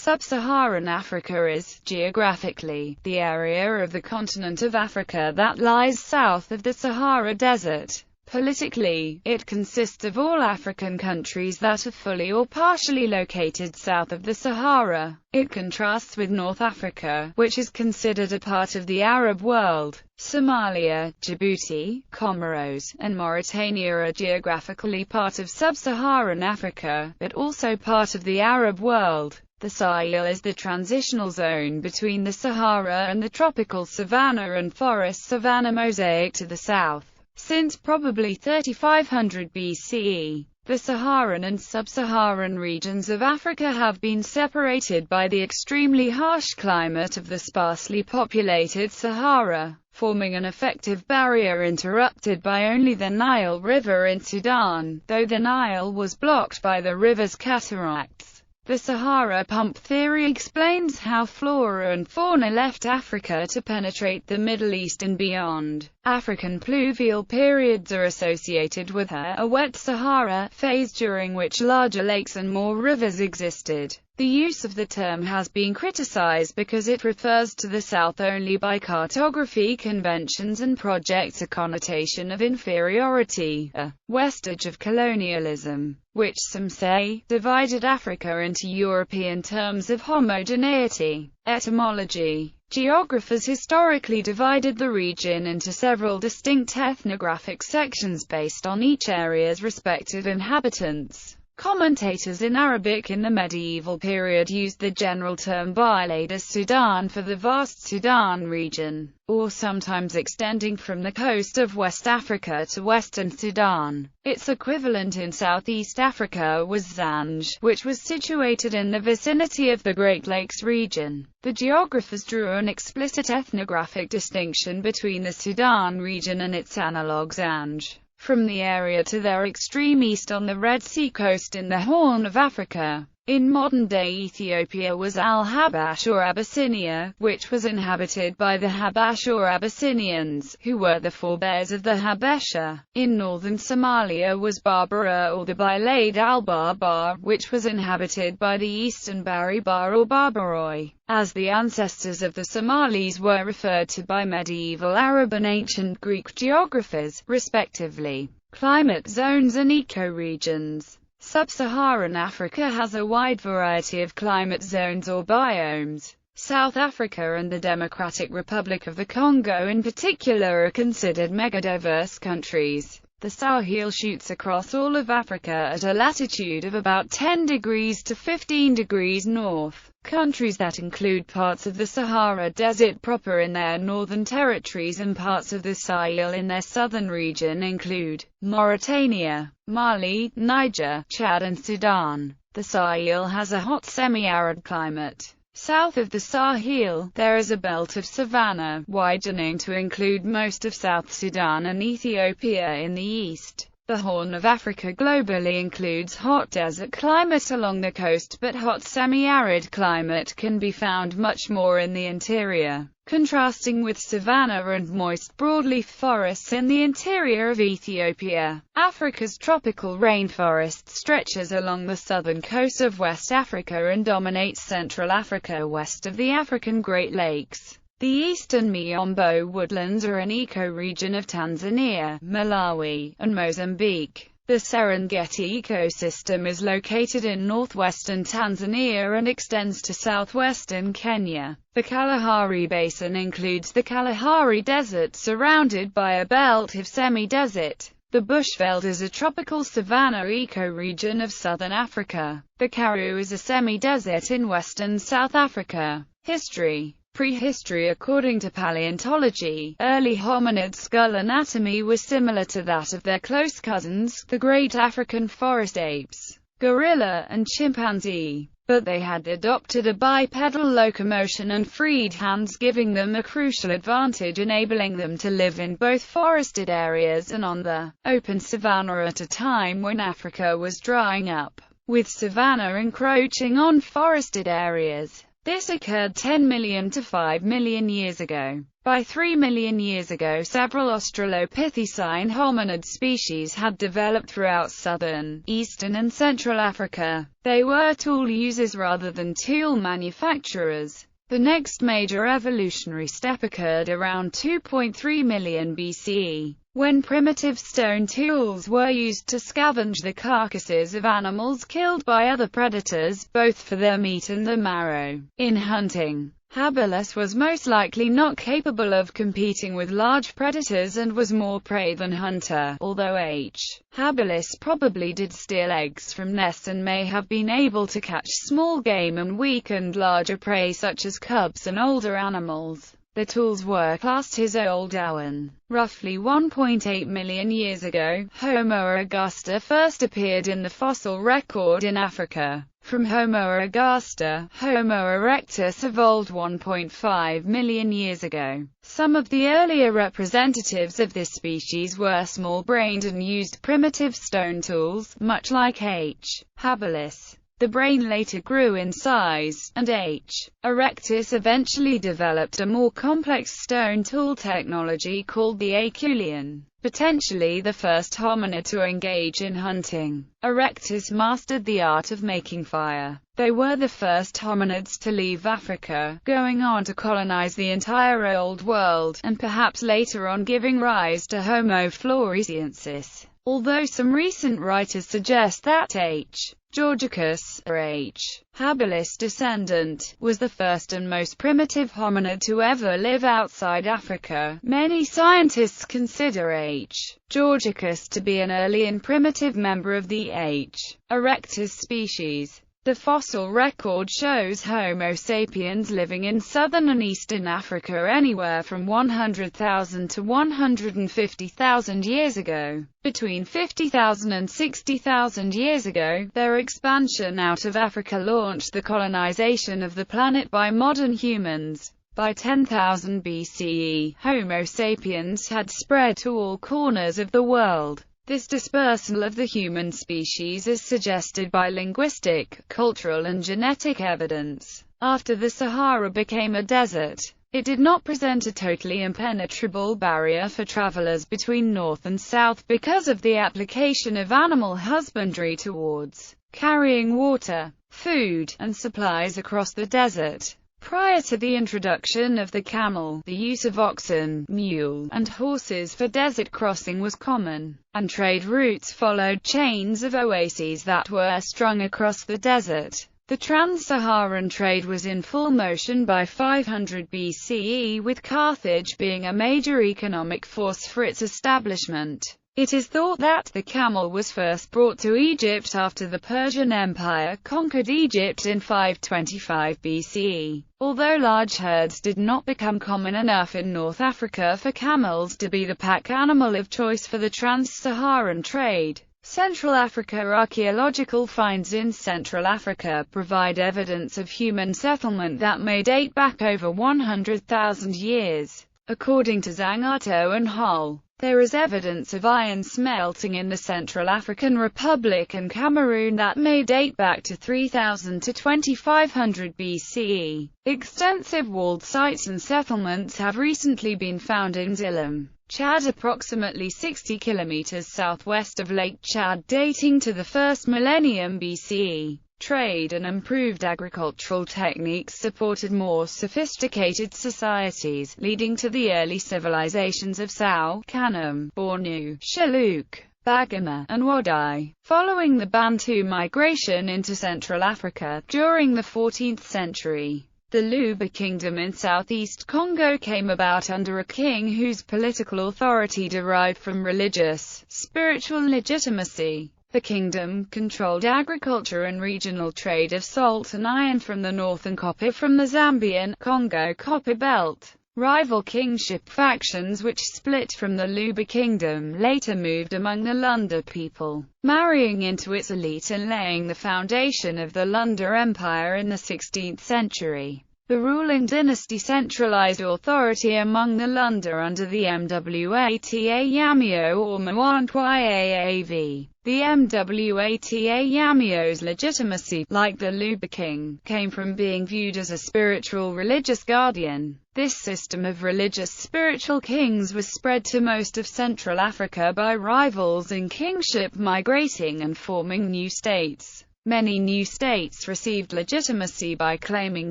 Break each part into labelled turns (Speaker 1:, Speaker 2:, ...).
Speaker 1: Sub-Saharan Africa is, geographically, the area of the continent of Africa that lies south of the Sahara Desert. Politically, it consists of all African countries that are fully or partially located south of the Sahara. It contrasts with North Africa, which is considered a part of the Arab world. Somalia, Djibouti, Comoros, and Mauritania are geographically part of Sub-Saharan Africa, but also part of the Arab world. The Sahel is the transitional zone between the Sahara and the tropical savanna and forest savanna mosaic to the south. Since probably 3500 BCE, the Saharan and Sub-Saharan regions of Africa have been separated by the extremely harsh climate of the sparsely populated Sahara, forming an effective barrier interrupted by only the Nile River in Sudan, though the Nile was blocked by the river's cataracts. The Sahara pump theory explains how flora and fauna left Africa to penetrate the Middle East and beyond. African pluvial periods are associated with a wet Sahara phase during which larger lakes and more rivers existed. The use of the term has been criticized because it refers to the south only by cartography conventions and projects a connotation of inferiority, a vestige of colonialism, which some say divided Africa into European terms of homogeneity. Etymology. Geographers historically divided the region into several distinct ethnographic sections based on each area's respective inhabitants. Commentators in Arabic in the medieval period used the general term Bilad as Sudan for the vast Sudan region, or sometimes extending from the coast of West Africa to western Sudan. Its equivalent in Southeast Africa was Zanj, which was situated in the vicinity of the Great Lakes region. The geographers drew an explicit ethnographic distinction between the Sudan region and its analogue Zanj. From the area to their extreme east on the Red Sea coast in the Horn of Africa. In modern-day Ethiopia was Al-Habash or Abyssinia, which was inhabited by the Habash or Abyssinians, who were the forebears of the Habesha. In northern Somalia was Barbara or the Bilad al-Barbar, which was inhabited by the eastern Baribar or Barbaroi, as the ancestors of the Somalis were referred to by medieval Arab and ancient Greek geographers, respectively. Climate zones and ecoregions. Sub-Saharan Africa has a wide variety of climate zones or biomes. South Africa and the Democratic Republic of the Congo in particular are considered megadiverse countries. The Sahel shoots across all of Africa at a latitude of about 10 degrees to 15 degrees north. Countries that include parts of the Sahara Desert proper in their northern territories and parts of the Sahel in their southern region include Mauritania, Mali, Niger, Chad and Sudan. The Sahel has a hot semi-arid climate. South of the Sahel, there is a belt of savanna, widening to include most of South Sudan and Ethiopia in the east. The Horn of Africa globally includes hot desert climate along the coast, but hot semi-arid climate can be found much more in the interior, contrasting with savanna and moist broadleaf forests in the interior of Ethiopia. Africa's tropical rainforest stretches along the southern coast of West Africa and dominates Central Africa west of the African Great Lakes. The eastern Miombo woodlands are an ecoregion of Tanzania, Malawi, and Mozambique. The Serengeti ecosystem is located in northwestern Tanzania and extends to southwestern Kenya. The Kalahari Basin includes the Kalahari Desert surrounded by a belt of semi-desert. The Bushveld is a tropical savanna ecoregion of southern Africa. The Karoo is a semi-desert in western South Africa. History. Prehistory. According to paleontology, early hominid skull anatomy was similar to that of their close cousins, the great African forest apes, gorilla and chimpanzee, but they had adopted a bipedal locomotion and freed hands, giving them a crucial advantage, enabling them to live in both forested areas and on the open savanna at a time when Africa was drying up, with savanna encroaching on forested areas. This occurred 10 million to 5 million years ago. By 3 million years ago, several Australopithecine hominid species had developed throughout southern, eastern and central Africa. They were tool users rather than tool manufacturers. The next major evolutionary step occurred around 2.3 million BCE, when primitive stone tools were used to scavenge the carcasses of animals killed by other predators, both for their meat and the marrow. In hunting, habilis was most likely not capable of competing with large predators and was more prey than hunter, although H. habilis probably did steal eggs from nests and may have been able to catch small game and weakened larger prey such as cubs and older animals. The tools were classed as Old Awan. Roughly 1.8 million years ago, Homo Ergaster first appeared in the fossil record in Africa. From Homo Ergaster, Homo Erectus evolved 1.5 million years ago. Some of the earlier representatives of this species were small-brained and used primitive stone tools, much like H. habilis. The brain later grew in size, and H. erectus eventually developed a more complex stone tool technology called the Aegean, potentially the first hominid to engage in hunting. Erectus mastered the art of making fire. They were the first hominids to leave Africa, going on to colonize the entire Old World, and perhaps later on giving rise to Homo floresiensis. Although some recent writers suggest that H. Georgicus, or H. habilis descendant, was the first and most primitive hominid to ever live outside Africa, many scientists consider H. Georgicus to be an early and primitive member of the H. erectus species. The fossil record shows Homo sapiens living in southern and eastern Africa anywhere from 100,000 to 150,000 years ago. Between 50,000 and 60,000 years ago, their expansion out of Africa launched the colonization of the planet by modern humans. By 10,000 BCE, Homo sapiens had spread to all corners of the world. This dispersal of the human species is suggested by linguistic, cultural and genetic evidence. After the Sahara became a desert, it did not present a totally impenetrable barrier for travelers between north and south because of the application of animal husbandry towards carrying water, food, and supplies across the desert. Prior to the introduction of the camel, the use of oxen, mule, and horses for desert crossing was common, and trade routes followed chains of oases that were strung across the desert. The trans-Saharan trade was in full motion by 500 BCE, with Carthage being a major economic force for its establishment. It is thought that the camel was first brought to Egypt after the Persian Empire conquered Egypt in 525 BCE. Although large herds did not become common enough in North Africa for camels to be the pack animal of choice for the trans-Saharan trade, Central Africa archaeological finds in Central Africa provide evidence of human settlement that may date back over 100,000 years. According to Zangato and Hull, there is evidence of iron smelting in the Central African Republic and Cameroon that may date back to 3000 to 2500 BCE. Extensive walled sites and settlements have recently been found in Zillam, Chad, approximately 60 kilometers southwest of Lake Chad, dating to the 1st millennium BCE. Trade and improved agricultural techniques supported more sophisticated societies, leading to the early civilizations of Sao, Kanum, Bornu, Shilluk, Bagama, and Wadai. Following the Bantu migration into Central Africa, during the 14th century, the Luba Kingdom in southeast Congo came about under a king whose political authority derived from religious, spiritual legitimacy. The kingdom controlled agriculture and regional trade of salt and iron from the north and copper from the Zambian, Congo copper belt. Rival kingship factions which split from the Luba Kingdom later moved among the Lunda people, marrying into its elite and laying the foundation of the Lunda Empire in the 16th century. The ruling dynasty centralized authority among the Lunda under the Mwata Yamio or Mwantyav. The Mwata Yamio's legitimacy, like the Luba king, came from being viewed as a spiritual religious guardian. This system of religious spiritual kings was spread to most of Central Africa by rivals in kingship migrating and forming new states. Many new states received legitimacy by claiming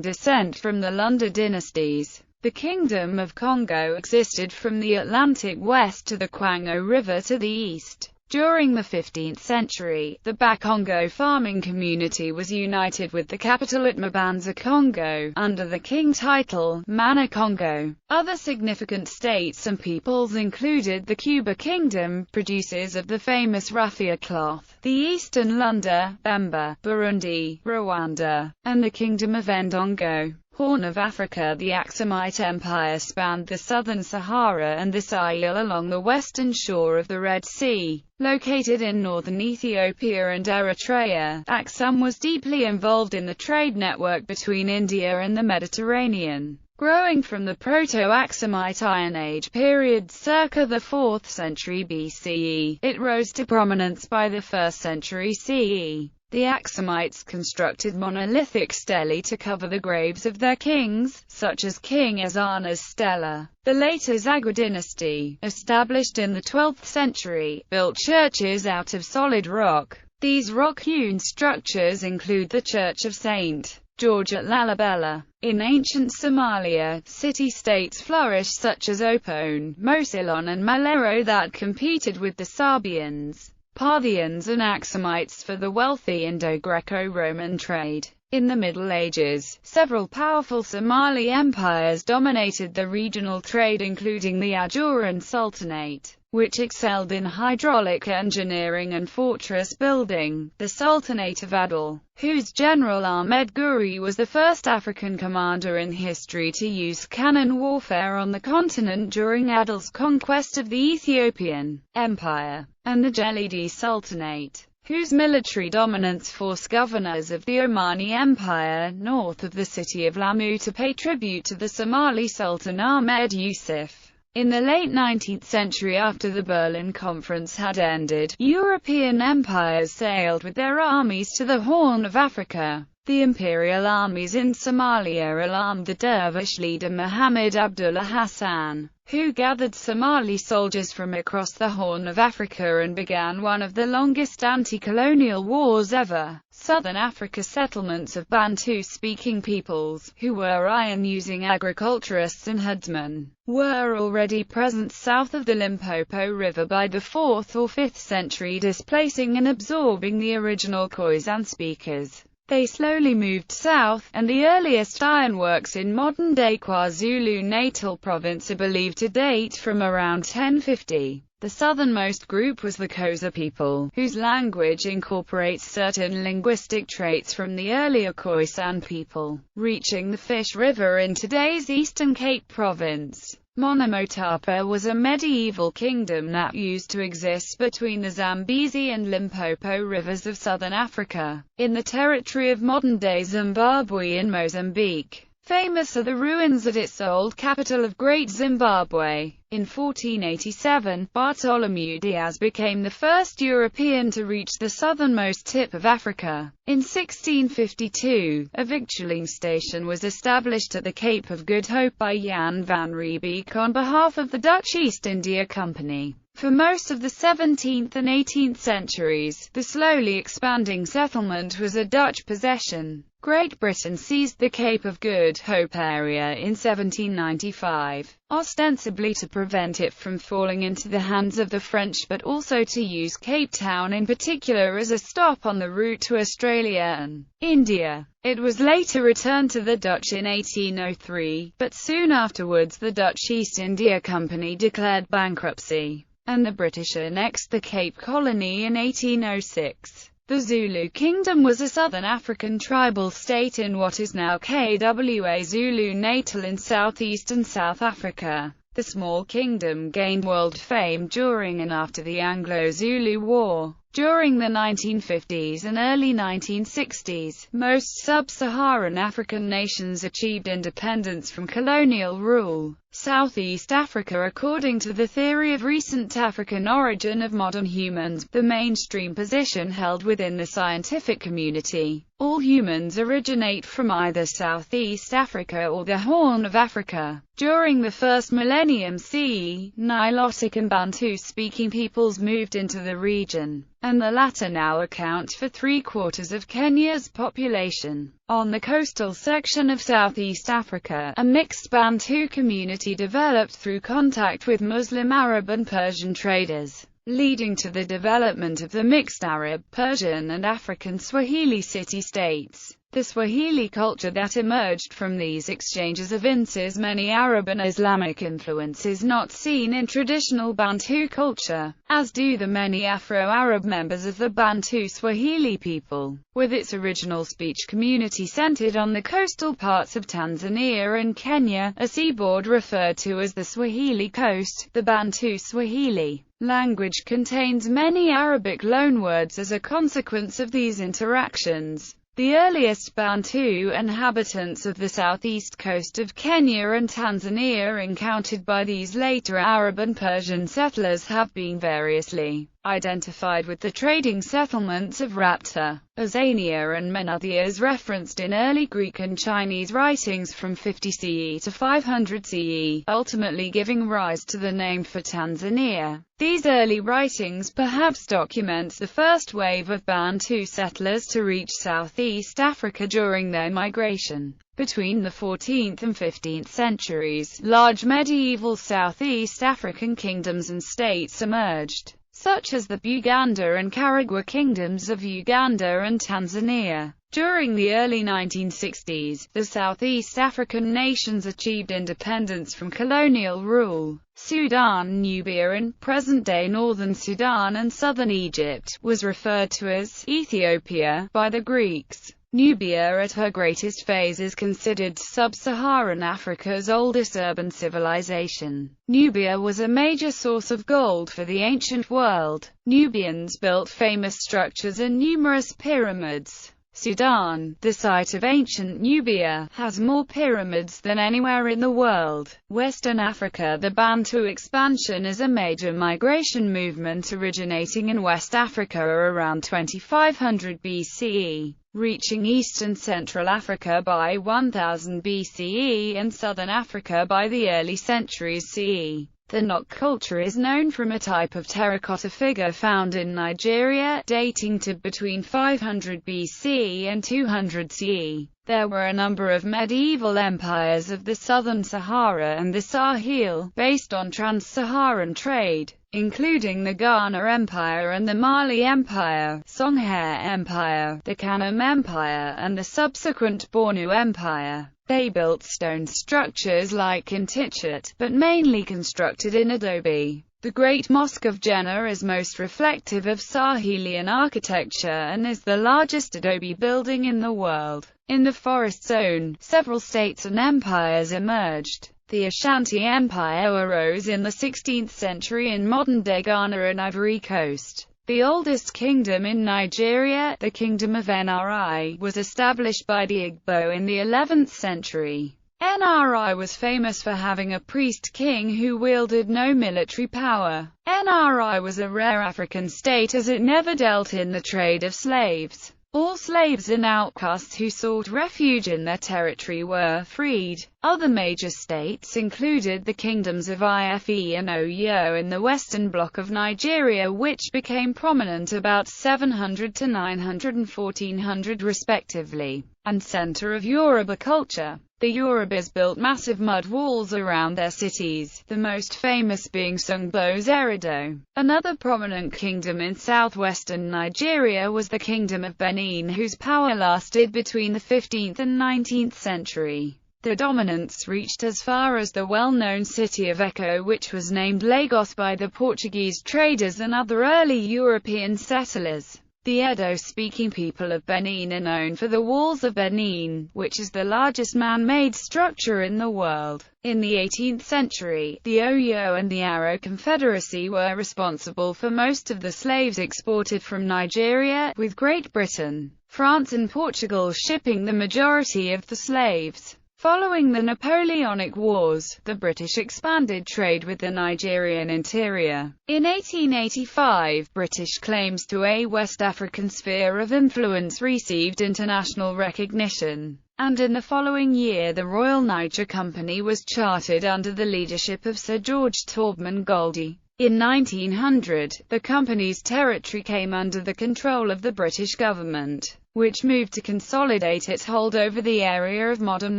Speaker 1: descent from the Lunda dynasties. The Kingdom of Congo existed from the Atlantic west to the Kwango River to the east. During the 15th century, the Bakongo farming community was united with the capital at Mbanza, Congo, under the king title, Mana Congo. Other significant states and peoples included the Cuba Kingdom, producers of the famous raffia cloth, the Eastern Lunda, Bemba, Burundi, Rwanda, and the Kingdom of Ndongo. Horn of Africa. The Aksumite Empire spanned the southern Sahara and the Sahel along the western shore of the Red Sea. Located in northern Ethiopia and Eritrea, Aksum was deeply involved in the trade network between India and the Mediterranean. Growing from the Proto-Aksumite Iron Age period circa the 4th century BCE, it rose to prominence by the 1st century CE. The Aksumites constructed monolithic stelae to cover the graves of their kings, such as King Ezana's stela. The later Zagwe dynasty, established in the 12th century, built churches out of solid rock. These rock-hewn structures include the Church of St. George at Lalibela. In ancient Somalia, city-states flourished such as Opone, Mosilon and Malero that competed with the Sabians, Parthians and Aksumites for the wealthy Indo-Greco-Roman trade. In the Middle Ages, several powerful Somali empires dominated the regional trade, including the Aegean Sultanate, which excelled in hydraulic engineering and fortress building, the Sultanate of Adal, whose general Ahmed Guri was the first African commander in history to use cannon warfare on the continent during Adal's conquest of the Ethiopian Empire, and the Jcherlet Sultanate, whose military dominance forced governors of the Omani Empire north of the city of Lamu to pay tribute to the Somali Sultan Ahmed Yusuf. In the late 19th century, after the Berlin Conference had ended, European empires sailed with their armies to the Horn of Africa. The imperial armies in Somalia alarmed the dervish leader Muhammad Abdullah Hassan, who gathered Somali soldiers from across the Horn of Africa and began one of the longest anti-colonial wars ever. Southern Africa settlements of Bantu-speaking peoples, who were iron-using agriculturists and herdsmen, were already present south of the Limpopo River by the 4th or 5th century, displacing and absorbing the original Khoisan speakers. They slowly moved south, and the earliest ironworks in modern-day KwaZulu-Natal province are believed to date from around 1050. The southernmost group was the Xhosa people, whose language incorporates certain linguistic traits from the earlier Khoisan people, reaching the Fish River in today's Eastern Cape Province. Monomotapa was a medieval kingdom that used to exist between the Zambezi and Limpopo rivers of southern Africa, in the territory of modern-day Zimbabwe and Mozambique. Famous are the ruins at its old capital of Great Zimbabwe. In 1487, Bartholomew Diaz became the first European to reach the southernmost tip of Africa. In 1652, a victualling station was established at the Cape of Good Hope by Jan van Riebeeck on behalf of the Dutch East India Company. For most of the 17th and 18th centuries, the slowly expanding settlement was a Dutch possession. Great Britain seized the Cape of Good Hope area in 1795, ostensibly to prevent it from falling into the hands of the French, but also to use Cape Town in particular as a stop on the route to Australia and India. It was later returned to the Dutch in 1803, but soon afterwards the Dutch East India Company declared bankruptcy, and the British annexed the Cape Colony in 1806. The Zulu Kingdom was a southern African tribal state in what is now KwaZulu-Natal in southeastern South Africa. The small kingdom gained world fame during and after the Anglo-Zulu War. During the 1950s and early 1960s, most sub-Saharan African nations achieved independence from colonial rule. Southeast Africa. According to the theory of recent African origin of modern humans, the mainstream position held within the scientific community, all humans originate from either Southeast Africa or the Horn of Africa. During the first millennium CE, Nilotic and Bantu-speaking peoples moved into the region, and the latter now account for 3/4 of Kenya's population. On the coastal section of Southeast Africa, a mixed Bantu community developed through contact with Muslim Arab and Persian traders, leading to the development of the mixed Arab, Persian and African Swahili city-states. The Swahili culture that emerged from these exchanges evinces many Arab and Islamic influences not seen in traditional Bantu culture, as do the many Afro-Arab members of the Bantu Swahili people, with its original speech community centered on the coastal parts of Tanzania and Kenya, a seaboard referred to as the Swahili coast. The Bantu Swahili language contains many Arabic loanwords as a consequence of these interactions. The earliest Bantu inhabitants of the southeast coast of Kenya and Tanzania encountered by these later Arab and Persian settlers have been variously identified with the trading settlements of Rapta, Azania and Menathia as referenced in early Greek and Chinese writings from 50 CE to 500 CE, ultimately giving rise to the name for Tanzania. These early writings perhaps document the first wave of Bantu settlers to reach Southeast Africa during their migration. Between the 14th and 15th centuries, large medieval Southeast African kingdoms and states emerged, such as the Buganda and Karagwe kingdoms of Uganda and Tanzania. During the early 1960s, the Southeast African nations achieved independence from colonial rule. Sudan, Nubia and present-day northern Sudan and southern Egypt was referred to as Ethiopia by the Greeks. Nubia at her greatest phase is considered sub-Saharan Africa's oldest urban civilization. Nubia was a major source of gold for the ancient world. Nubians built famous structures and numerous pyramids. Sudan, the site of ancient Nubia, has more pyramids than anywhere in the world. Western Africa. The Bantu expansion is a major migration movement originating in West Africa around 2500 BCE. Reaching East and Central Africa by 1000 BCE and Southern Africa by the early centuries CE. The Nok culture is known from a type of terracotta figure found in Nigeria, dating to between 500 BC and 200 CE. There were a number of medieval empires of the southern Sahara and the Sahel, based on trans-Saharan trade, including the Ghana Empire and the Mali Empire, Songhae Empire, the Kanem Empire, and the subsequent Bornu Empire. They built stone structures like in Tchet, but mainly constructed in adobe. The Great Mosque of Jannah is most reflective of Sahelian architecture and is the largest adobe building in the world. In the forest zone, several states and empires emerged. The Ashanti Empire arose in the 16th century in modern-day Ghana and Ivory Coast. The oldest kingdom in Nigeria, the Kingdom of Nri, was established by the Igbo in the 11th century. Nri was famous for having a priest-king who wielded no military power. Nri was a rare African state as it never dealt in the trade of slaves. All slaves and outcasts who sought refuge in their territory were freed. Other major states included the kingdoms of Ife and Oyo in the western bloc of Nigeria, which became prominent about 700 to 900 and 1400 respectively, and center of Yoruba culture. The Yorubas built massive mud walls around their cities, the most famous being Sungbo's Eredo. Another prominent kingdom in southwestern Nigeria was the Kingdom of Benin, whose power lasted between the 15th and 19th century. Their dominance reached as far as the well-known city of Eko, which was named Lagos by the Portuguese traders and other early European settlers. The Edo-speaking people of Benin are known for the Walls of Benin, which is the largest man-made structure in the world. In the 18th century, the Oyo and the Aro Confederacy were responsible for most of the slaves exported from Nigeria, with Great Britain, France and Portugal shipping the majority of the slaves. Following the Napoleonic Wars, the British expanded trade with the Nigerian interior. In 1885, British claims to a West African sphere of influence received international recognition, and in the following year the Royal Niger Company was chartered under the leadership of Sir George Taubman Goldie. In 1900, the company's territory came under the control of the British government, which moved to consolidate its hold over the area of modern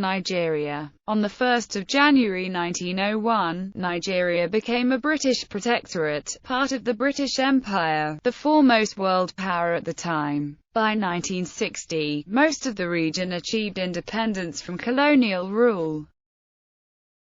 Speaker 1: Nigeria. On 1 January 1901, Nigeria became a British protectorate, part of the British Empire, the foremost world power at the time. By 1960, most of the region achieved independence from colonial rule.